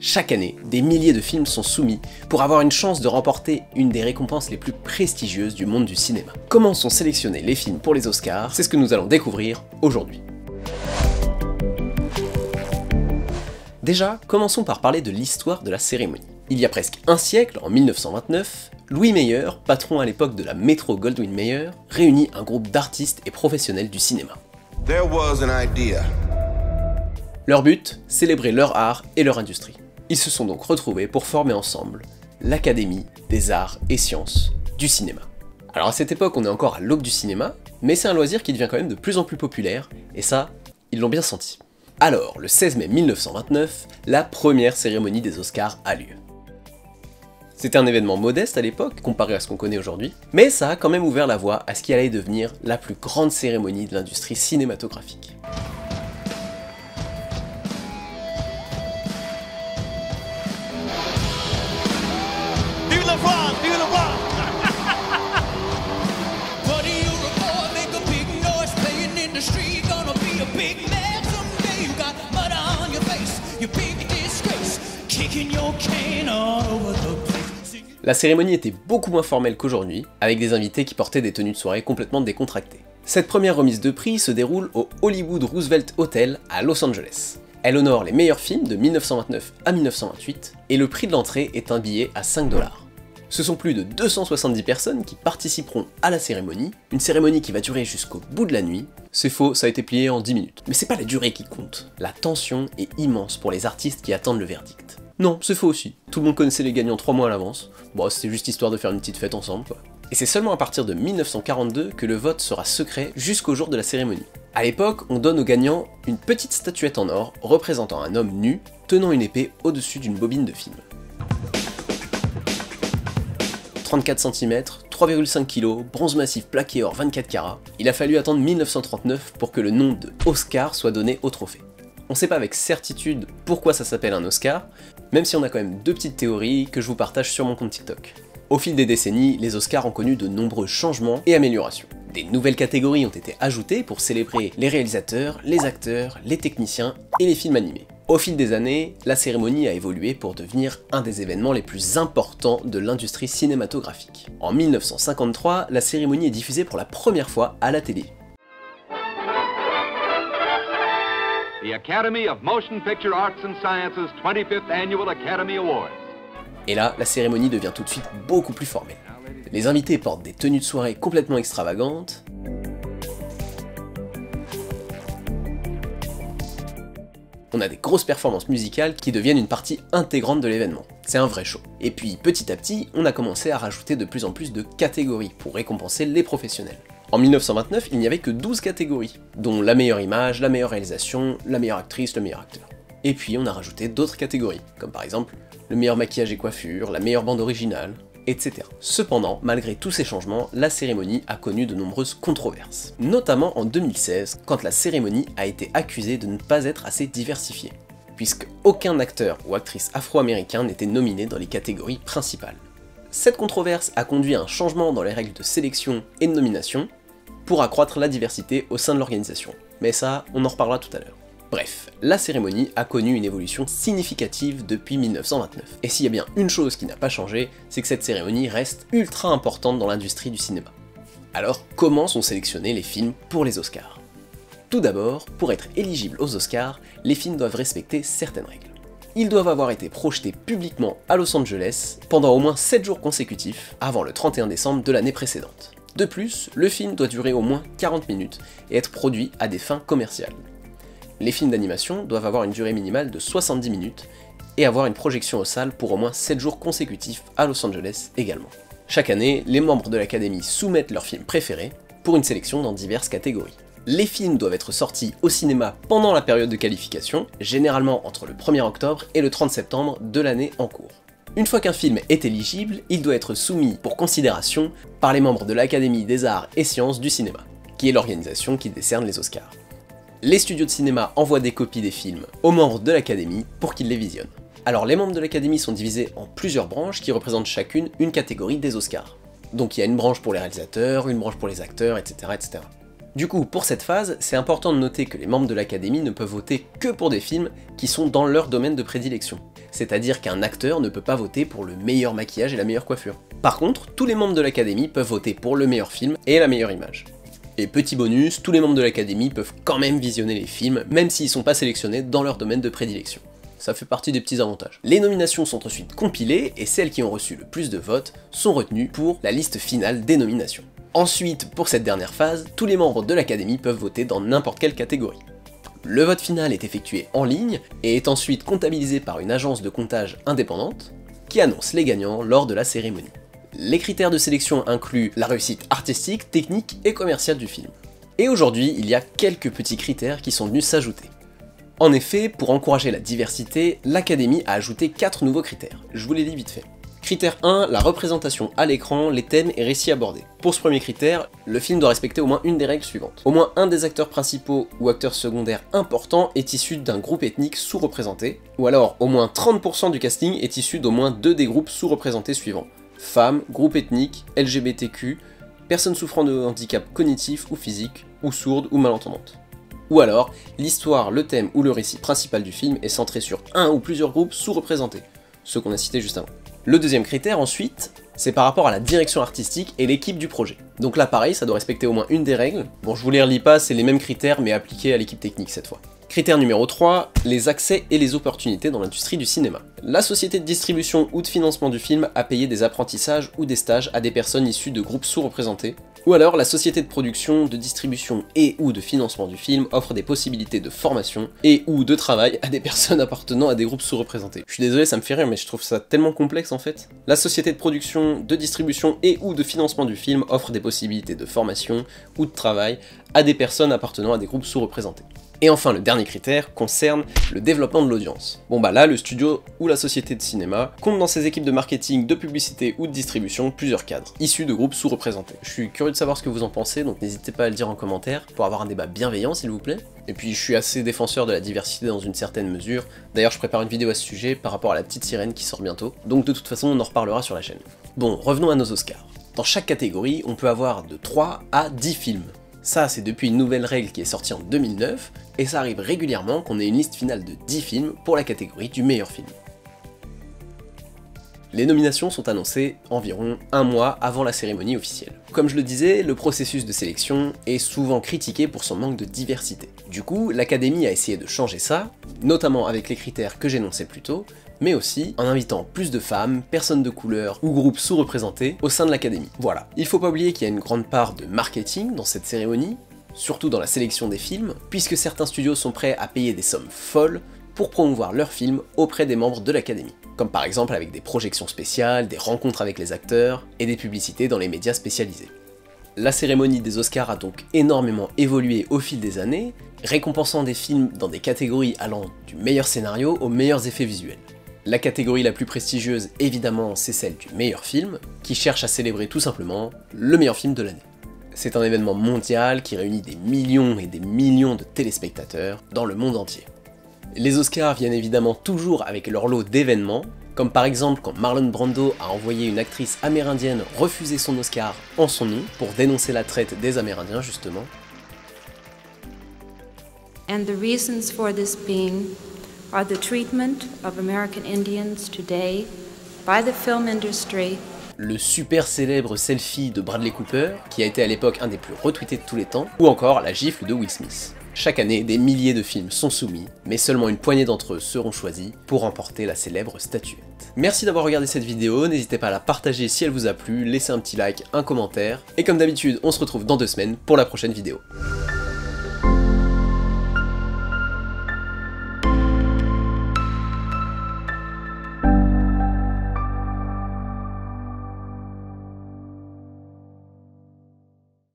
Chaque année, des milliers de films sont soumis pour avoir une chance de remporter une des récompenses les plus prestigieuses du monde du cinéma. Comment sont sélectionnés les films pour les Oscars? C'est ce que nous allons découvrir aujourd'hui. Déjà, commençons par parler de l'histoire de la cérémonie. Il y a presque un siècle, en 1929, Louis Mayer, patron à l'époque de la Metro-Goldwyn-Mayer, réunit un groupe d'artistes et professionnels du cinéma. Leur but, célébrer leur art et leur industrie. Ils se sont donc retrouvés pour former ensemble l'Académie des arts et sciences du cinéma. Alors à cette époque, on est encore à l'aube du cinéma, mais c'est un loisir qui devient quand même de plus en plus populaire, et ça, ils l'ont bien senti. Alors, le 16 mai 1929, la première cérémonie des Oscars a lieu. C'était un événement modeste à l'époque, comparé à ce qu'on connaît aujourd'hui, mais ça a quand même ouvert la voie à ce qui allait devenir la plus grande cérémonie de l'industrie cinématographique. La cérémonie était beaucoup moins formelle qu'aujourd'hui, avec des invités qui portaient des tenues de soirée complètement décontractées. Cette première remise de prix se déroule au Hollywood Roosevelt Hotel à Los Angeles. Elle honore les meilleurs films de 1929 à 1928, et le prix de l'entrée est un billet à 5 $. Ce sont plus de 270 personnes qui participeront à la cérémonie, une cérémonie qui va durer jusqu'au bout de la nuit. C'est faux, ça a été plié en 10 minutes. Mais c'est pas la durée qui compte. La tension est immense pour les artistes qui attendent le verdict. Non, c'est faux aussi. Tout le monde connaissait les gagnants 3 mois à l'avance. Bon, c'était juste histoire de faire une petite fête ensemble, quoi. Et c'est seulement à partir de 1942 que le vote sera secret jusqu'au jour de la cérémonie. À l'époque, on donne aux gagnants une petite statuette en or représentant un homme nu tenant une épée au-dessus d'une bobine de film. 34 cm, 3,5 kg, bronze massif plaqué or 24 carats, il a fallu attendre 1939 pour que le nom de Oscar soit donné au trophée. On sait pas avec certitude pourquoi ça s'appelle un Oscar, même si on a quand même deux petites théories que je vous partage sur mon compte TikTok. Au fil des décennies, les Oscars ont connu de nombreux changements et améliorations. Des nouvelles catégories ont été ajoutées pour célébrer les réalisateurs, les acteurs, les techniciens et les films animés. Au fil des années, la cérémonie a évolué pour devenir un des événements les plus importants de l'industrie cinématographique. En 1953, la cérémonie est diffusée pour la première fois à la télé. The Academy of Motion Picture Arts and Sciences 25th Annual Academy Awards. Et là, la cérémonie devient tout de suite beaucoup plus formelle. Les invités portent des tenues de soirée complètement extravagantes. On a des grosses performances musicales qui deviennent une partie intégrante de l'événement. C'est un vrai show. Et puis petit à petit, on a commencé à rajouter de plus en plus de catégories pour récompenser les professionnels. En 1929, il n'y avait que 12 catégories, dont la meilleure image, la meilleure réalisation, la meilleure actrice, le meilleur acteur. Et puis on a rajouté d'autres catégories, comme par exemple le meilleur maquillage et coiffure, la meilleure bande originale, etc. Cependant, malgré tous ces changements, la cérémonie a connu de nombreuses controverses. Notamment en 2016, quand la cérémonie a été accusée de ne pas être assez diversifiée, puisque aucun acteur ou actrice afro-américain n'était nominé dans les catégories principales. Cette controverse a conduit à un changement dans les règles de sélection et de nomination, pour accroître la diversité au sein de l'organisation. Mais ça, on en reparlera tout à l'heure. Bref, la cérémonie a connu une évolution significative depuis 1929. Et s'il y a bien une chose qui n'a pas changé, c'est que cette cérémonie reste ultra importante dans l'industrie du cinéma. Alors, comment sont sélectionnés les films pour les Oscars? Tout d'abord, pour être éligibles aux Oscars, les films doivent respecter certaines règles. Ils doivent avoir été projetés publiquement à Los Angeles pendant au moins 7 jours consécutifs avant le 31 décembre de l'année précédente. De plus, le film doit durer au moins 40 minutes et être produit à des fins commerciales. Les films d'animation doivent avoir une durée minimale de 70 minutes et avoir une projection aux salles pour au moins 7 jours consécutifs à Los Angeles également. Chaque année, les membres de l'Académie soumettent leurs films préférés pour une sélection dans diverses catégories. Les films doivent être sortis au cinéma pendant la période de qualification, généralement entre le 1er octobre et le 30 septembre de l'année en cours. Une fois qu'un film est éligible, il doit être soumis pour considération par les membres de l'Académie des arts et sciences du cinéma, qui est l'organisation qui décerne les Oscars. Les studios de cinéma envoient des copies des films aux membres de l'Académie pour qu'ils les visionnent. Alors les membres de l'Académie sont divisés en plusieurs branches qui représentent chacune une catégorie des Oscars. Donc il y a une branche pour les réalisateurs, une branche pour les acteurs, etc. etc. Du coup, pour cette phase, c'est important de noter que les membres de l'Académie ne peuvent voter que pour des films qui sont dans leur domaine de prédilection. c'est-à-dire qu'un acteur ne peut pas voter pour le meilleur maquillage et la meilleure coiffure. Par contre, tous les membres de l'Académie peuvent voter pour le meilleur film et la meilleure image. Et petit bonus, tous les membres de l'Académie peuvent quand même visionner les films, même s'ils sont pas sélectionnés dans leur domaine de prédilection. Ça fait partie des petits avantages. Les nominations sont ensuite compilées, et celles qui ont reçu le plus de votes sont retenues pour la liste finale des nominations. Ensuite, pour cette dernière phase, tous les membres de l'Académie peuvent voter dans n'importe quelle catégorie. Le vote final est effectué en ligne, et est ensuite comptabilisé par une agence de comptage indépendante, qui annonce les gagnants lors de la cérémonie. Les critères de sélection incluent la réussite artistique, technique et commerciale du film. Et aujourd'hui, il y a quelques petits critères qui sont venus s'ajouter. En effet, pour encourager la diversité, l'Académie a ajouté 4 nouveaux critères. Je vous les lis vite fait. Critère 1, la représentation à l'écran, les thèmes et récits abordés. Pour ce premier critère, le film doit respecter au moins une des règles suivantes. Au moins un des acteurs principaux ou acteurs secondaires importants est issu d'un groupe ethnique sous-représenté, ou alors au moins 30% du casting est issu d'au moins 2 des groupes sous-représentés suivants. Femmes, groupe ethnique, LGBTQ, personnes souffrant de handicap cognitif ou physique, ou sourdes ou malentendantes. Ou alors, l'histoire, le thème ou le récit principal du film est centré sur un ou plusieurs groupes sous-représentés, ceux qu'on a cités juste avant. Le deuxième critère ensuite, c'est par rapport à la direction artistique et l'équipe du projet. Donc là pareil, ça doit respecter au moins une des règles. Bon, je vous les relis pas, c'est les mêmes critères mais appliqués à l'équipe technique cette fois. Critère numéro 3, les accès et les opportunités dans l'industrie du cinéma. La société de distribution ou de financement du film a payé des apprentissages ou des stages à des personnes issues de groupes sous-représentés, ou alors la société de production, de distribution et ou de financement du film offre des possibilités de formation et ou de travail à des personnes appartenant à des groupes sous-représentés. Je suis désolé, ça me fait rire, mais je trouve ça tellement complexe en fait. La société de production, de distribution et ou de financement du film offre des possibilités de formation ou de travail à des personnes appartenant à des groupes sous-représentés. Et enfin, le dernier critère concerne le développement de l'audience. Bon bah là, le studio ou la société de cinéma compte dans ses équipes de marketing, de publicité ou de distribution plusieurs cadres, issus de groupes sous-représentés. Je suis curieux de savoir ce que vous en pensez, donc n'hésitez pas à le dire en commentaire, pour avoir un débat bienveillant s'il vous plaît. Et puis je suis assez défenseur de la diversité dans une certaine mesure, d'ailleurs je prépare une vidéo à ce sujet par rapport à La Petite Sirène qui sort bientôt, donc de toute façon on en reparlera sur la chaîne. Bon, revenons à nos Oscars. Dans chaque catégorie, on peut avoir de 3 à 10 films. Ça, c'est depuis une nouvelle règle qui est sortie en 2009, et ça arrive régulièrement qu'on ait une liste finale de 10 films pour la catégorie du meilleur film. Les nominations sont annoncées environ un mois avant la cérémonie officielle. Comme je le disais, le processus de sélection est souvent critiqué pour son manque de diversité. Du coup, l'Académie a essayé de changer ça, notamment avec les critères que j'énonçais plus tôt, mais aussi en invitant plus de femmes, personnes de couleur ou groupes sous-représentés au sein de l'Académie. Voilà. Il faut pas oublier qu'il y a une grande part de marketing dans cette cérémonie, surtout dans la sélection des films, puisque certains studios sont prêts à payer des sommes folles pour promouvoir leurs films auprès des membres de l'Académie, comme par exemple avec des projections spéciales, des rencontres avec les acteurs et des publicités dans les médias spécialisés. La cérémonie des Oscars a donc énormément évolué au fil des années, récompensant des films dans des catégories allant du meilleur scénario aux meilleurs effets visuels. La catégorie la plus prestigieuse, évidemment, c'est celle du meilleur film, qui cherche à célébrer tout simplement le meilleur film de l'année. C'est un événement mondial qui réunit des millions et des millions de téléspectateurs dans le monde entier. Les Oscars viennent évidemment toujours avec leur lot d'événements, comme par exemple quand Marlon Brando a envoyé une actrice amérindienne refuser son Oscar en son nom, pour dénoncer la traite des Amérindiens justement. And the reasons for this being are the treatment of American Indians today by the film industry. Le super célèbre selfie de Bradley Cooper, qui a été à l'époque un des plus retweetés de tous les temps, ou encore la gifle de Will Smith. Chaque année, des milliers de films sont soumis, mais seulement une poignée d'entre eux seront choisis pour remporter la célèbre statuette. Merci d'avoir regardé cette vidéo, n'hésitez pas à la partager si elle vous a plu, laissez un petit like, un commentaire, et comme d'habitude, on se retrouve dans 2 semaines pour la prochaine vidéo.